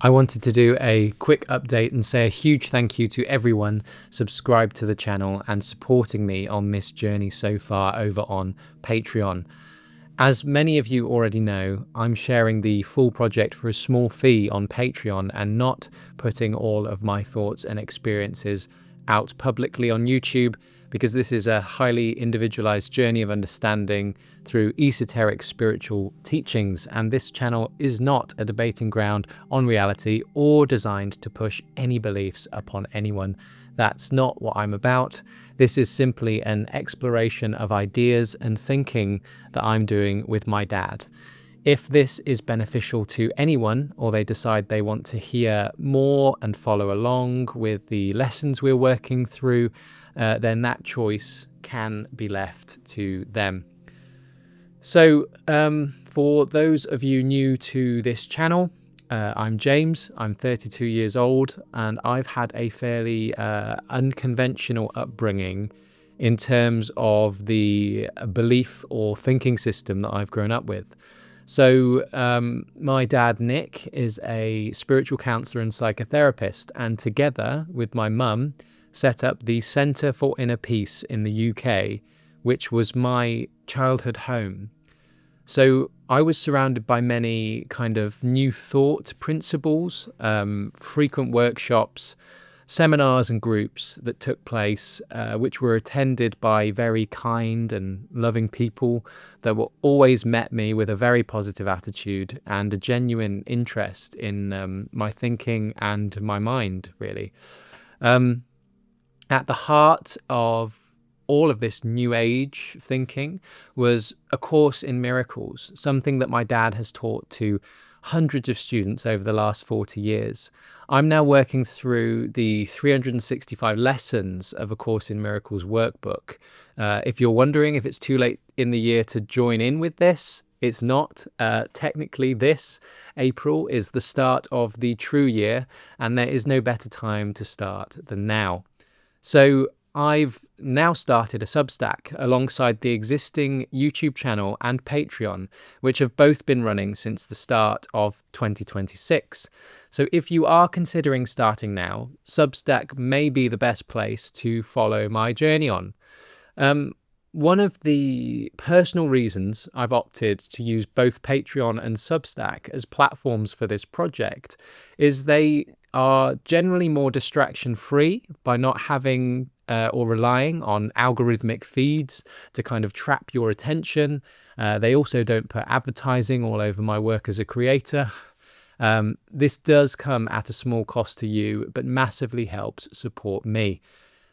I wanted to do a quick update and say a huge thank you to everyone subscribed to the channel and supporting me on this journey so far over on Patreon. As many of you already know, I'm sharing the full project for a small fee on Patreon and not putting all of my thoughts and experiences out publicly on YouTube, because this is a highly individualized journey of understanding through esoteric spiritual teachings, and this channel is not a debating ground on reality or designed to push any beliefs upon anyone. That's not what I'm about. This is simply an exploration of ideas and thinking that I'm doing with my dad. If this is beneficial to anyone, or they decide they want to hear more and follow along with the lessons we're working through, then that choice can be left to them. So for those of you new to this channel, I'm James, I'm 32 years old, and I've had a fairly unconventional upbringing in terms of the belief or thinking system that I've grown up with. So my dad, Nick, is a spiritual counselor and psychotherapist, and together with my mum, set up the Centre for Inner Peace in the UK, which was my childhood home. So I was surrounded by many kind of new thought principles, frequent workshops, seminars and groups that took place, which were attended by very kind and loving people that were always met me with a very positive attitude and a genuine interest in my thinking and my mind, really. At the heart of all of this new age thinking was A Course in Miracles, something that my dad has taught to hundreds of students over the last 40 years. I'm now working through the 365 lessons of A Course in Miracles workbook. If you're wondering if it's too late in the year to join in with this, it's not. Technically, this April is the start of the true year, and there is no better time to start than now. So I've now started a Substack alongside the existing YouTube channel and Patreon, which have both been running since the start of 2026. So if you are considering starting now, Substack may be the best place to follow my journey on. One of the personal reasons I've opted to use both Patreon and Substack as platforms for this project is they are generally more distraction-free by not having or relying on algorithmic feeds to kind of trap your attention. They also don't put advertising all over my work as a creator. This does come at a small cost to you, but massively helps support me.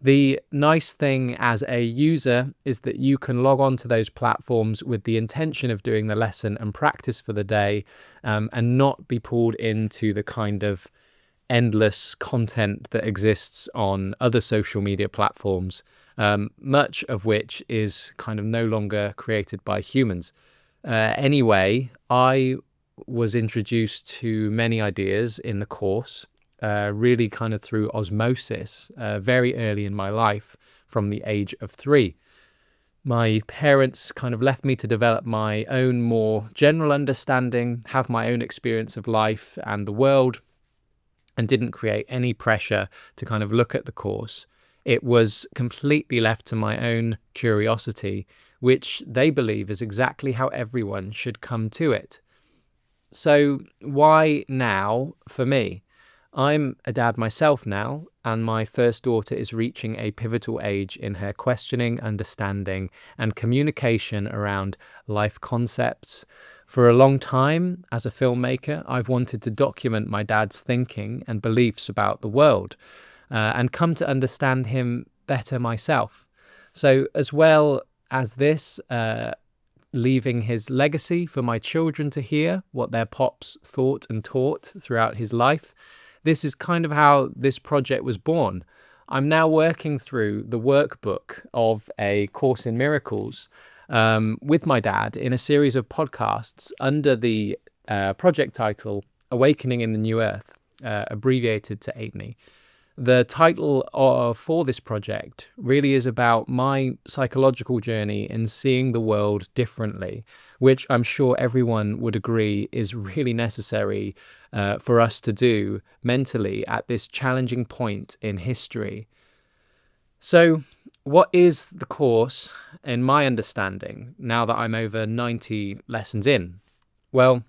The nice thing as a user is that you can log on to those platforms with the intention of doing the lesson and practice for the day, and not be pulled into the kind of endless content that exists on other social media platforms, much of which is kind of no longer created by humans. Anyway, I was introduced to many ideas in the course, really kind of through osmosis, very early in my life, from the age of 3. My parents kind of left me to develop my own more general understanding, have my own experience of life and the world, and didn't create any pressure to kind of look at the course. It was completely left to my own curiosity, which they believe is exactly how everyone should come to it. So why now for me? I'm a dad myself now, and my first daughter is reaching a pivotal age in her questioning, understanding, and communication around life concepts. For a long time, as a filmmaker, I've wanted to document my dad's thinking and beliefs about the world, and come to understand him better myself. So as well as this, leaving his legacy for my children to hear what their pops thought and taught throughout his life, this is kind of how this project was born. I'm now working through the workbook of A Course in Miracles with my dad in a series of podcasts under the project title Awakening in the New Earth, abbreviated to AITNE. The title for this project really is about my psychological journey in seeing the world differently, which I'm sure everyone would agree is really necessary for us to do mentally at this challenging point in history. So, what is the course, in my understanding, now that I'm over 90 lessons in? Well,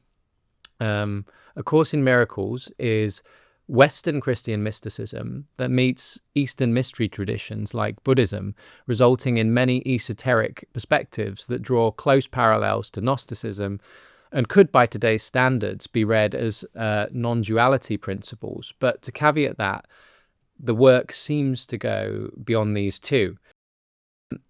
A Course in Miracles is Western Christian mysticism that meets Eastern mystery traditions like Buddhism, resulting in many esoteric perspectives that draw close parallels to Gnosticism and could, by today's standards, be read as non-duality principles. But to caveat that, the work seems to go beyond these two.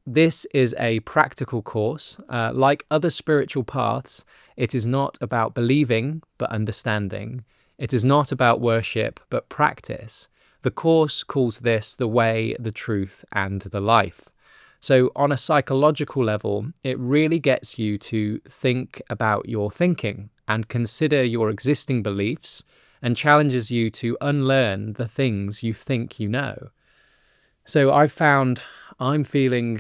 This is a practical course. Like other spiritual paths, it is not about believing, but understanding. It is not about worship, but practice. The course calls this the way, the truth, and the life. So on a psychological level, it really gets you to think about your thinking and consider your existing beliefs, and challenges you to unlearn the things you think you know. So I've found I'm feeling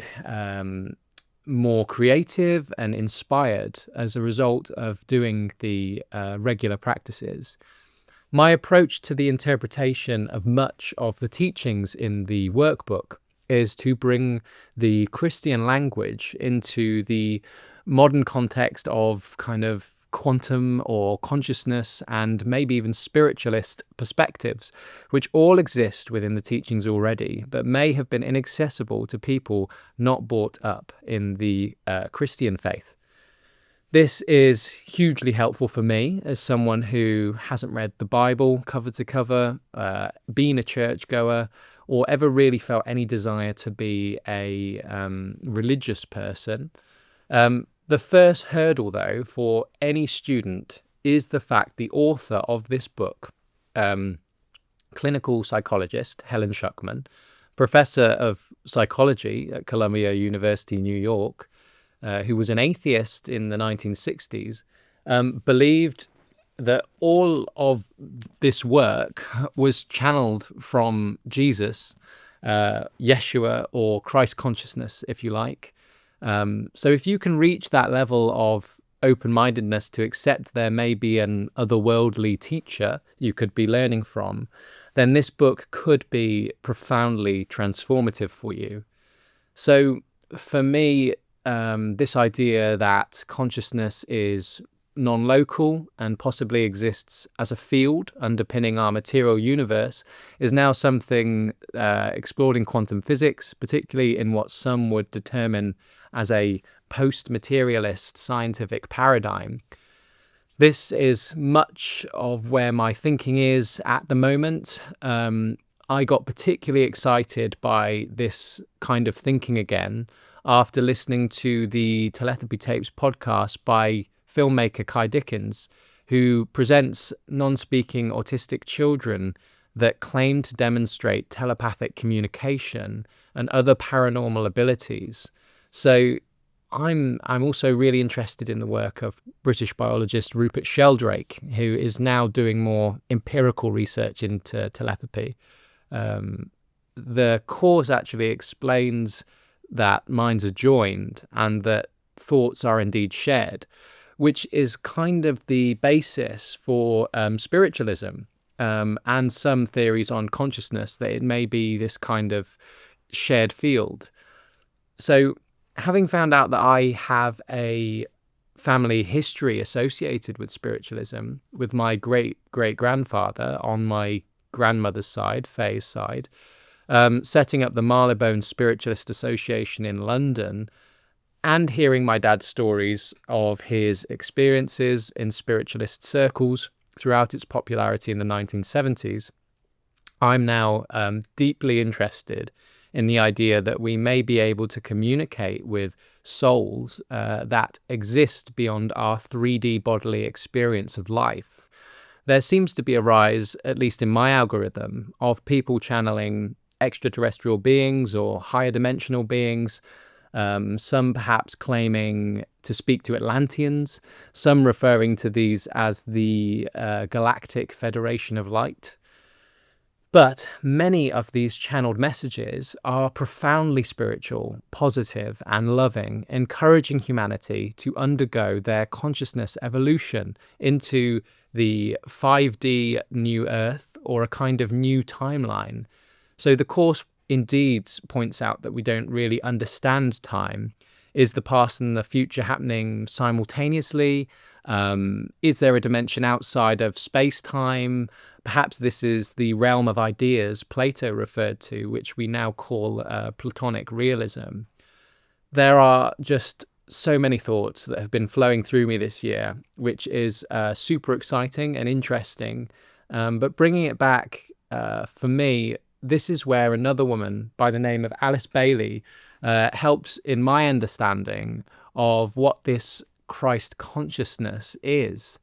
more creative and inspired as a result of doing the regular practices. My approach to the interpretation of much of the teachings in the workbook is to bring the Christian language into the modern context of kind of quantum or consciousness and maybe even spiritualist perspectives, which all exist within the teachings already, but may have been inaccessible to people not brought up in the Christian faith. This is hugely helpful for me as someone who hasn't read the Bible cover to cover, been a churchgoer, or ever really felt any desire to be a religious person. The first hurdle, though, for any student is the fact the author of this book, clinical psychologist Helen Schuckman, professor of psychology at Columbia University, New York, who was an atheist in the 1960s, believed that all of this work was channeled from Jesus, Yeshua, or Christ consciousness, if you like. So if you can reach that level of open-mindedness to accept there may be an otherworldly teacher you could be learning from, then this book could be profoundly transformative for you. So for me, this idea that consciousness is non-local and possibly exists as a field underpinning our material universe is now something explored in quantum physics, particularly in what some would determine as a post-materialist scientific paradigm. This is much of where my thinking is at the moment. I got particularly excited by this kind of thinking again after listening to the Telepathy Tapes podcast by filmmaker Kai Dickens, who presents non-speaking autistic children that claim to demonstrate telepathic communication and other paranormal abilities. So I'm also really interested in the work of British biologist Rupert Sheldrake, who is now doing more empirical research into telepathy. The course actually explains that minds are joined and that thoughts are indeed shared, which is kind of the basis for spiritualism and some theories on consciousness, that it may be this kind of shared field. So having found out that I have a family history associated with spiritualism, with my great-great-grandfather on my grandmother's side, Faye's side, setting up the Marylebone Spiritualist Association in London, and hearing my dad's stories of his experiences in spiritualist circles throughout its popularity in the 1970s, I'm now deeply interested in the idea that we may be able to communicate with souls that exist beyond our 3D bodily experience of life. There seems to be a rise, at least in my algorithm, of people channeling extraterrestrial beings or higher dimensional beings, some perhaps claiming to speak to Atlanteans, some referring to these as the Galactic Federation of Light. But many of these channeled messages are profoundly spiritual, positive, and loving, encouraging humanity to undergo their consciousness evolution into the 5D new Earth, or a kind of new timeline. So the Course indeed points out that we don't really understand time. Is the past and the future happening simultaneously? Is there a dimension outside of space-time? Perhaps this is the realm of ideas Plato referred to, which we now call Platonic realism. There are just so many thoughts that have been flowing through me this year, which is super exciting and interesting. But bringing it back, for me, this is where another woman by the name of Alice Bailey helps in my understanding of what this Christ consciousness is.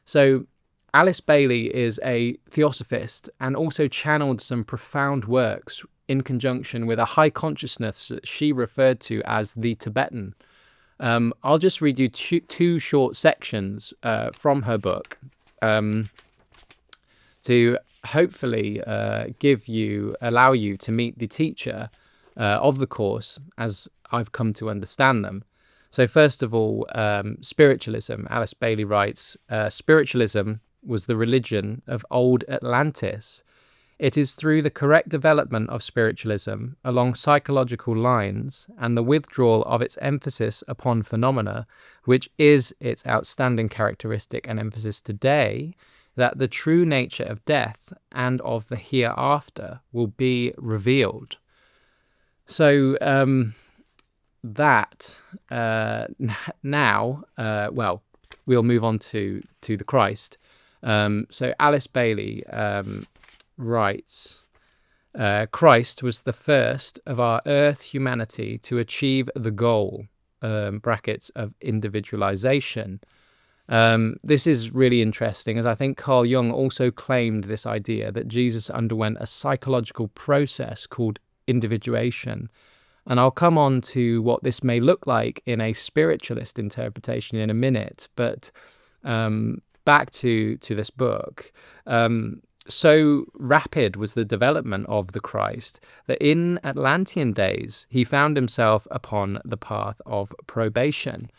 So Alice Bailey is a theosophist and also channeled some profound works in conjunction with a high consciousness that she referred to as the Tibetan. I'll just read you two short sections from her book to hopefully allow you to meet the teacher of the Course as I've come to understand them. So first of all, spiritualism. Alice Bailey writes, spiritualism was the religion of old Atlantis. It is through the correct development of spiritualism along psychological lines and the withdrawal of its emphasis upon phenomena, which is its outstanding characteristic and emphasis today, that the true nature of death and of the hereafter will be revealed. So now, we'll move on to the Christ. So Alice Bailey writes, Christ was the first of our earth humanity to achieve the goal, brackets, of individualization. This is really interesting, as I think Carl Jung also claimed this idea that Jesus underwent a psychological process called individuation. And I'll come on to what this may look like in a spiritualist interpretation in a minute. But back to this book. So rapid was the development of the Christ that in Atlantean days he found himself upon the path of probation.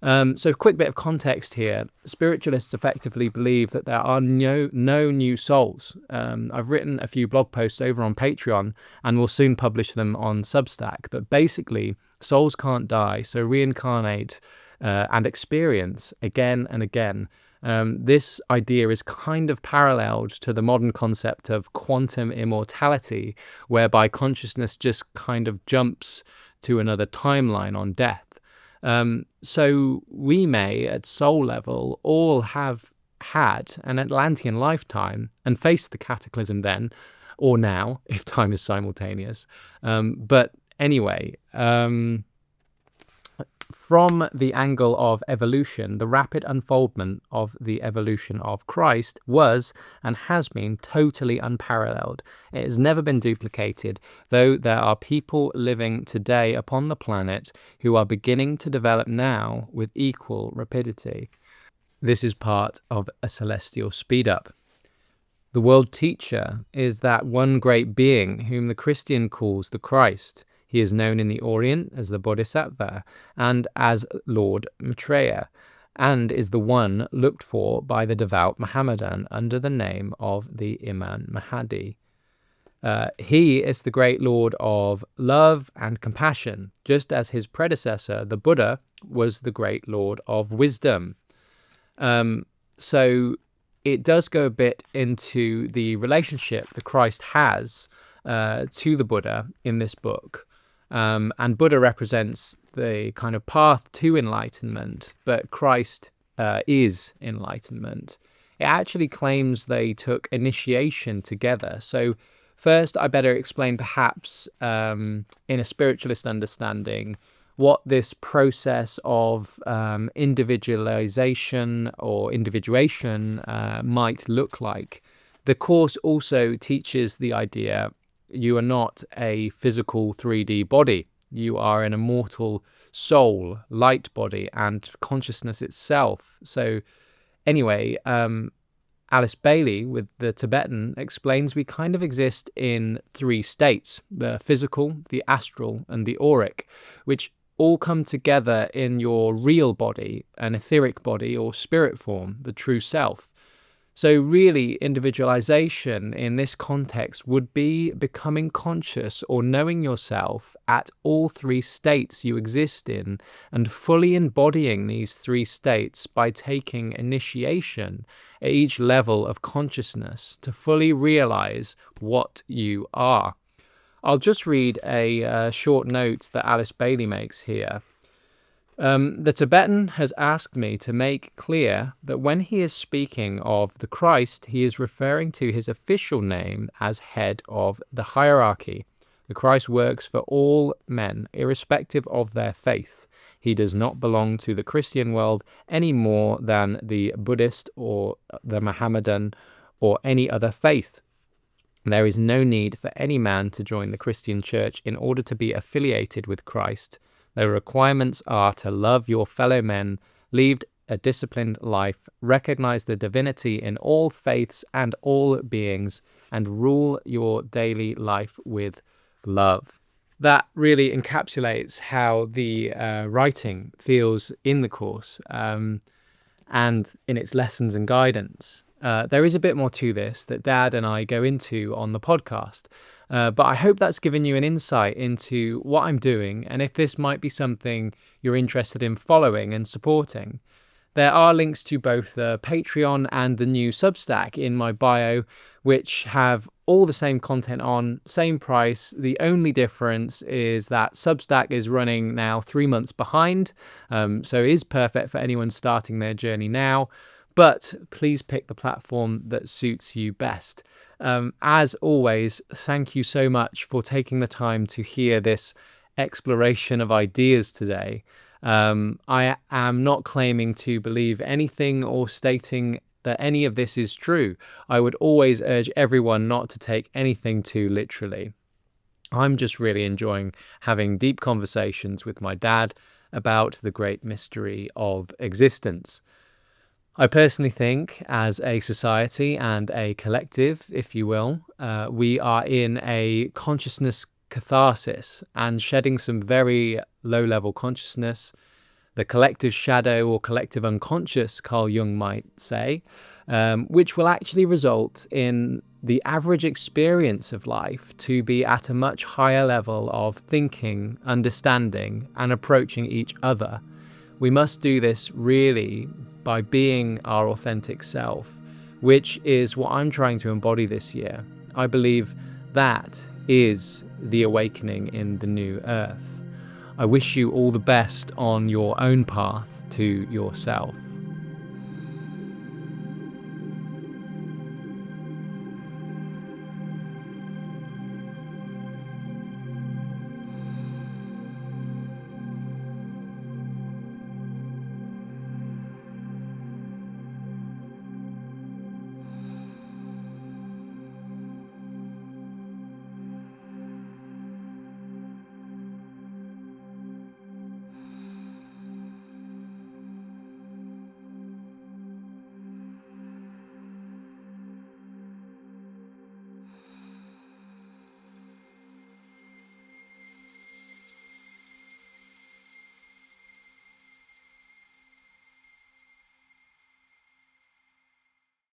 So a quick bit of context here. Spiritualists effectively believe that there are no new souls. I've written a few blog posts over on Patreon and will soon publish them on Substack. But basically, souls can't die, so reincarnate and experience again and again. This idea is kind of paralleled to the modern concept of quantum immortality, whereby consciousness just kind of jumps to another timeline on death. So we may, at soul level, all have had an Atlantean lifetime and face the cataclysm then, or now, if time is simultaneous. But anyway, from the angle of evolution, the rapid unfoldment of the evolution of Christ was and has been totally unparalleled. It has never been duplicated, though there are people living today upon the planet who are beginning to develop now with equal rapidity. This is part of a celestial speed-up. The world teacher is that one great being whom the Christian calls the Christ. He is known in the Orient as the Bodhisattva and as Lord Maitreya, and is the one looked for by the devout Mohammedan under the name of the Imam Mahdi. He is the great Lord of love and compassion, just as his predecessor, the Buddha, was the great Lord of wisdom. So it does go a bit into the relationship the Christ has to the Buddha in this book. And Buddha represents the kind of path to enlightenment, but Christ is enlightenment. It actually claims they took initiation together. So first, I better explain perhaps in a spiritualist understanding what this process of individualization or individuation might look like. The Course also teaches the idea you are not a physical 3D body. You are an immortal soul, light body, and consciousness itself. So anyway, Alice Bailey, with the Tibetan, explains we kind of exist in 3 states: the physical, the astral, and the auric, which all come together in your real body, an etheric body or spirit form, the true self. So really, individualization in this context would be becoming conscious or knowing yourself at all 3 states you exist in, and fully embodying these 3 states by taking initiation at each level of consciousness to fully realize what you are. I'll just read a short note that Alice Bailey makes here. The Tibetan has asked me to make clear that when he is speaking of the Christ, he is referring to his official name as head of the hierarchy. The Christ works for all men, irrespective of their faith. He does not belong to the Christian world any more than the Buddhist or the Mohammedan or any other faith. There is no need for any man to join the Christian church in order to be affiliated with Christ. The requirements are to love your fellow men, lead a disciplined life, recognize the divinity in all faiths and all beings, and rule your daily life with love. That really encapsulates how the writing feels in the course and in its lessons and guidance. There is a bit more to this that Dad and I go into on the podcast, but I hope that's given you an insight into what I'm doing and if this might be something you're interested in following and supporting. There are links to both the Patreon and the new Substack in my bio, which have all the same content on, same price. The only difference is that Substack is running now 3 months behind, so it is perfect for anyone starting their journey now. But please pick the platform that suits you best. As always, thank you so much for taking the time to hear this exploration of ideas today. I am not claiming to believe anything or stating that any of this is true. I would always urge everyone not to take anything too literally. I'm just really enjoying having deep conversations with my dad about the great mystery of existence. I personally think, as a society and a collective, if you will, we are in a consciousness catharsis and shedding some very low-level consciousness, the collective shadow or collective unconscious, Carl Jung might say, which will actually result in the average experience of life to be at a much higher level of thinking, understanding, and approaching each other. We must do this really by being our authentic self, which is what I'm trying to embody this year. I believe that is the awakening in the new earth. I wish you all the best on your own path to yourself.